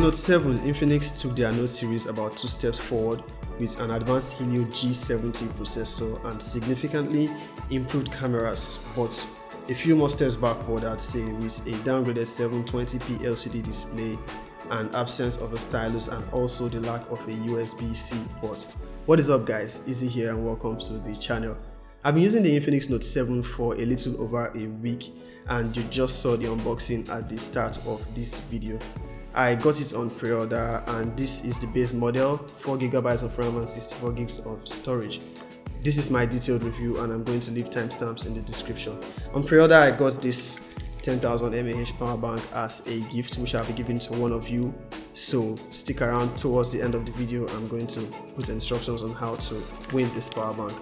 Note 7, Infinix took their Note series about 2 steps forward with an advanced Helio G70 processor and significantly improved cameras, but a few more steps backward, I'd say, with a downgraded 720p LCD display and absence of a stylus and also the lack of a USB-C port. What is up guys, Easy here and welcome to the channel. I've been using the Infinix Note 7 for a little over a week and you just saw the unboxing at the start of this video. I got it on pre-order and this is the base model, 4GB of RAM and 64GB of storage. This is my detailed review and I'm going to leave timestamps in the description. On pre-order I got this 10,000 mAh power bank as a gift which I'll be giving to one of you, so stick around. Towards the end of the video I'm going to put instructions on how to win this power bank.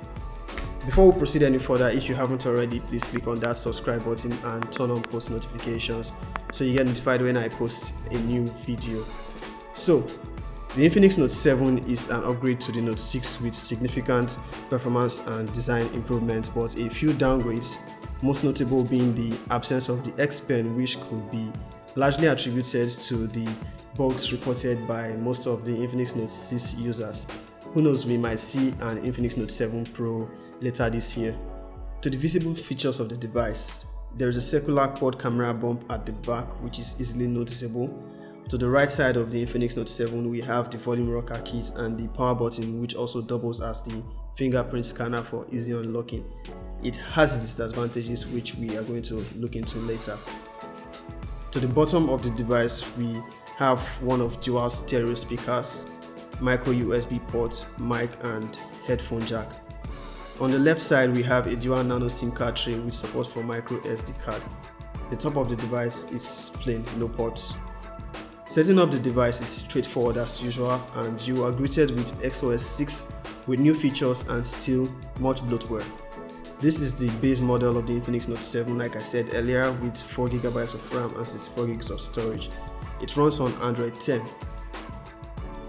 Before we proceed any further, if you haven't already, please click on that subscribe button and turn on post notifications so you get notified when I post a new video. So the Infinix Note 7 is an upgrade to the Note 6 with significant performance and design improvements, but a few downgrades, most notable being the absence of the X Pen, which could be largely attributed to the bugs reported by most of the Infinix Note 6 users. Who knows, we might see an Infinix Note 7 Pro later this year. To the visible features of the device, there is a circular quad camera bump at the back which is easily noticeable. To the right side of the Infinix Note 7 we have the volume rocker keys and the power button, which also doubles as the fingerprint scanner for easy unlocking. It has disadvantages which we are going to look into later. To the bottom of the device we have one of dual stereo speakers, micro USB port, mic and headphone jack. On the left side we have a dual nano SIM card tray with support for micro SD card. The top of the device is plain, no ports. Setting up the device is straightforward as usual and you are greeted with XOS 6 with new features and still much bloatware. This is the base model of the Infinix Note 7, like I said earlier, with 4GB of RAM and 64GB of storage. It runs on Android 10.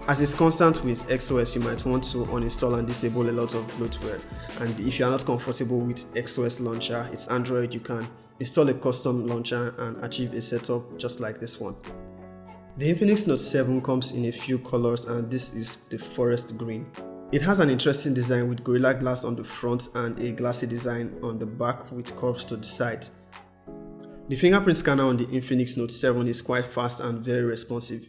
As is constant with XOS, you might want to uninstall and disable a lot of bloatware, and if you are not comfortable with XOS launcher, it's Android, you can install a custom launcher and achieve a setup just like this one. The Infinix Note 7 comes in a few colors and this is the forest green. It has an interesting design with Gorilla Glass on the front and a glassy design on the back with curves to the side. The fingerprint scanner on the Infinix Note 7 is quite fast and very responsive.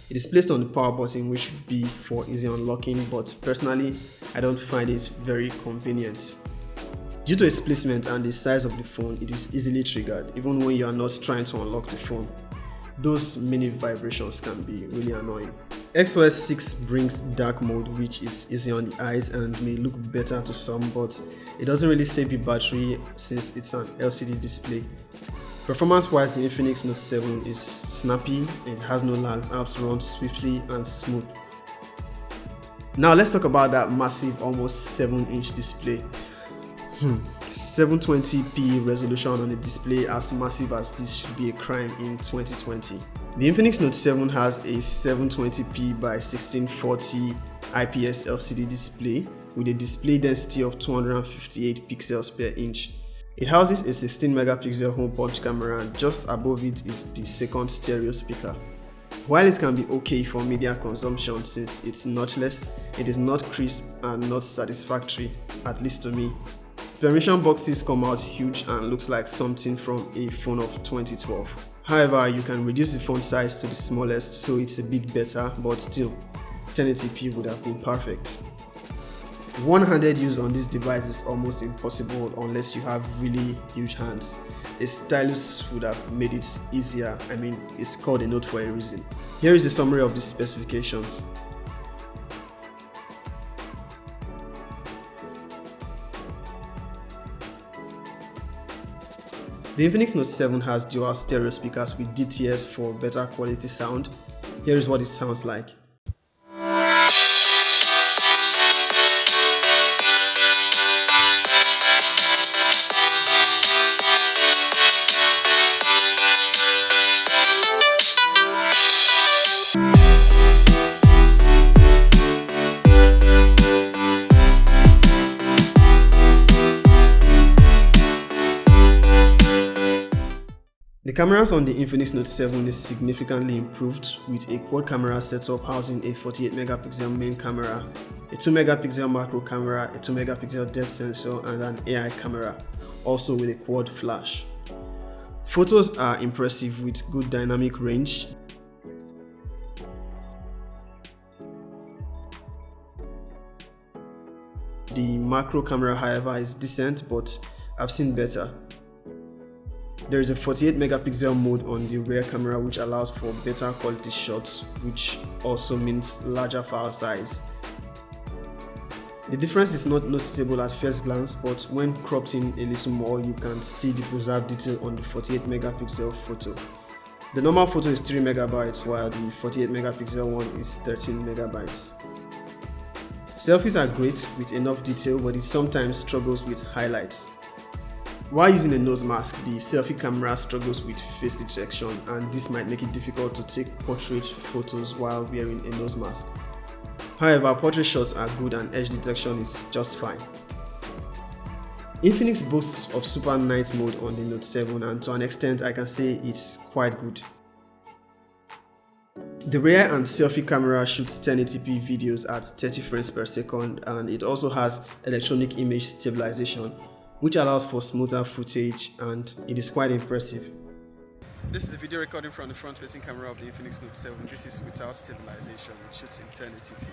It is placed on the power button, which should be for easy unlocking, but personally I don't find it very convenient. Due to its placement and the size of the phone, it is easily triggered even when you are not trying to unlock the phone. Those mini vibrations can be really annoying. XOS 6 brings dark mode, which is easy on the eyes and may look better to some, but it doesn't really save the battery since it's an LCD display. Performance wise, the Infinix Note 7 is snappy, it has no lags, apps run swiftly and smooth. Now let's talk about that massive almost 7-inch display. 720p resolution on a display as massive as this should be a crime in 2020. The Infinix Note 7 has a 720p by 1640 IPS LCD display with a display density of 258 pixels per inch. It houses a 16 megapixel home punch camera and just above it is the second stereo speaker. While it can be okay for media consumption since it's notchless, it is not crisp and not satisfactory, at least to me. Permission boxes come out huge and looks like something from a phone of 2012. However, you can reduce the font size to the smallest so it's a bit better, but still 1080p would have been perfect. One-handed use on this device is almost impossible unless you have really huge hands. A stylus would have made it easier. I mean, it's called a Note for a reason. Here is a summary of the specifications. The Infinix Note 7 has dual stereo speakers with DTS for better quality sound. Here is what it sounds like. The cameras on the Infinix Note 7 is significantly improved with a quad camera setup housing a 48 megapixel main camera, a 2 megapixel macro camera, a 2 megapixel depth sensor, and an AI camera, also with a quad flash. Photos are impressive with good dynamic range. The macro camera, however, is decent, but I've seen better. There is a 48 megapixel mode on the rear camera which allows for better quality shots, which also means larger file size. The difference is not noticeable at first glance, but when cropped in a little more, you can see the preserved detail on the 48 megapixel photo. The normal photo is 3 megabytes while the 48 megapixel one is 13 megabytes. Selfies are great with enough detail, but it sometimes struggles with highlights. While using a nose mask, the selfie camera struggles with face detection, and this might make it difficult to take portrait photos while wearing a nose mask. However, portrait shots are good and edge detection is just fine. Infinix boasts of Super Night mode on the Note 7, and to an extent I can say it's quite good. The rear and selfie camera shoots 1080p videos at 30 frames per second, and it also has electronic image stabilization, which allows for smoother footage, and it is quite impressive. This is the video recording from the front-facing camera of the Infinix Note 7. This is without stabilization. It shoots in 1080p.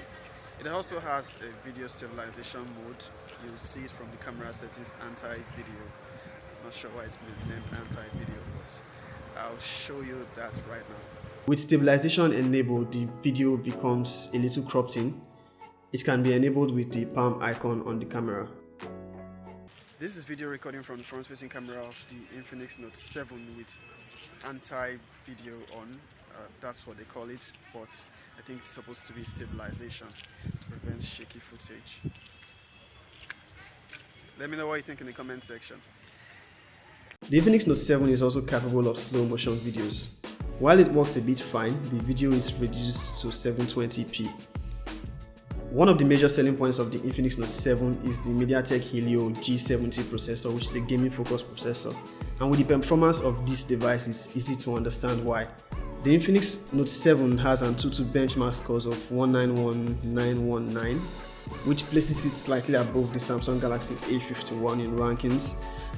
It also has a video stabilization mode. You'll see it from the camera settings, anti-video. Not sure why it's been named anti-video, but I'll show you that right now. With stabilization enabled, the video becomes a little cropped in. It can be enabled with the palm icon on the camera. This is video recording from the front-facing camera of the Infinix Note 7 with anti-video on. That's what they call it, but I think it's supposed to be stabilization to prevent shaky footage. Let me know what you think in the comment section. The Infinix Note 7 is also capable of slow motion videos. While it works a bit fine, the video is reduced to 720p. One of the major selling points of the Infinix Note 7 is the MediaTek Helio G70 processor, which is a gaming-focused processor. And with the performance of this device, it's easy to understand why. The Infinix Note 7 has an ANTUTU benchmark scores of 191919, which places it slightly above the Samsung Galaxy A51 in rankings.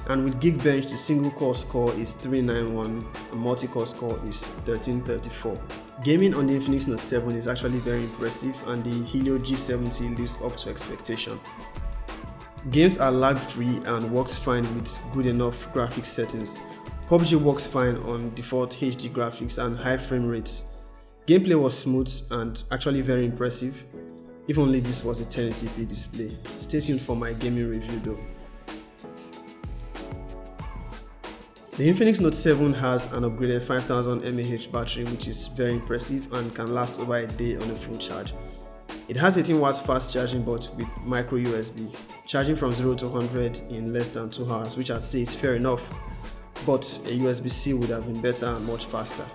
And with Geekbench, the single core score is 391 and multi-core score is 1334. Gaming on the Infinix Note 7 is actually very impressive, and the Helio G70 lives up to expectation. Games are lag-free and works fine with good enough graphics settings. PUBG works fine on default HD graphics and high frame rates. Gameplay was smooth and actually very impressive, if only this was a 1080p display. Stay tuned for my gaming review though. The Infinix Note 7 has an upgraded 5000 mAh battery, which is very impressive and can last over a day on a full charge. It has 18 watts fast charging, but with micro USB, charging from 0 to 100 in less than 2 hours, which I'd say is fair enough, but a USB-C would have been better and much faster.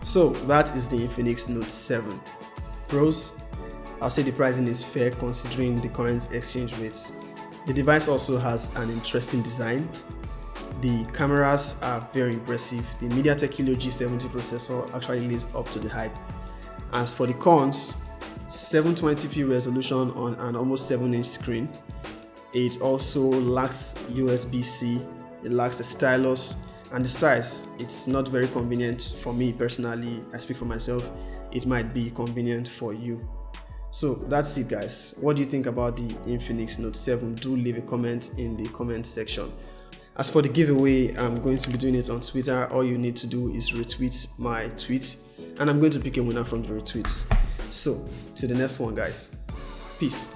So that is the Infinix Note 7. Pros: I'll say the pricing is fair considering the current exchange rates. The device also has an interesting design. The cameras are very impressive. The MediaTek Helio G70 processor actually lives up to the hype. As for the cons, 720p resolution on an almost 7-inch screen. It also lacks USB-C, it lacks a stylus, and the size, it's not very convenient for me personally. I speak for myself, it might be convenient for you. So that's it guys. What do you think about the Infinix Note 7? Do leave a comment in the comment section. As for the giveaway, I'm going to be doing it on Twitter. All you need to do is retweet my tweet, and I'm going to pick a winner from the retweets. So, to the next one guys. Peace.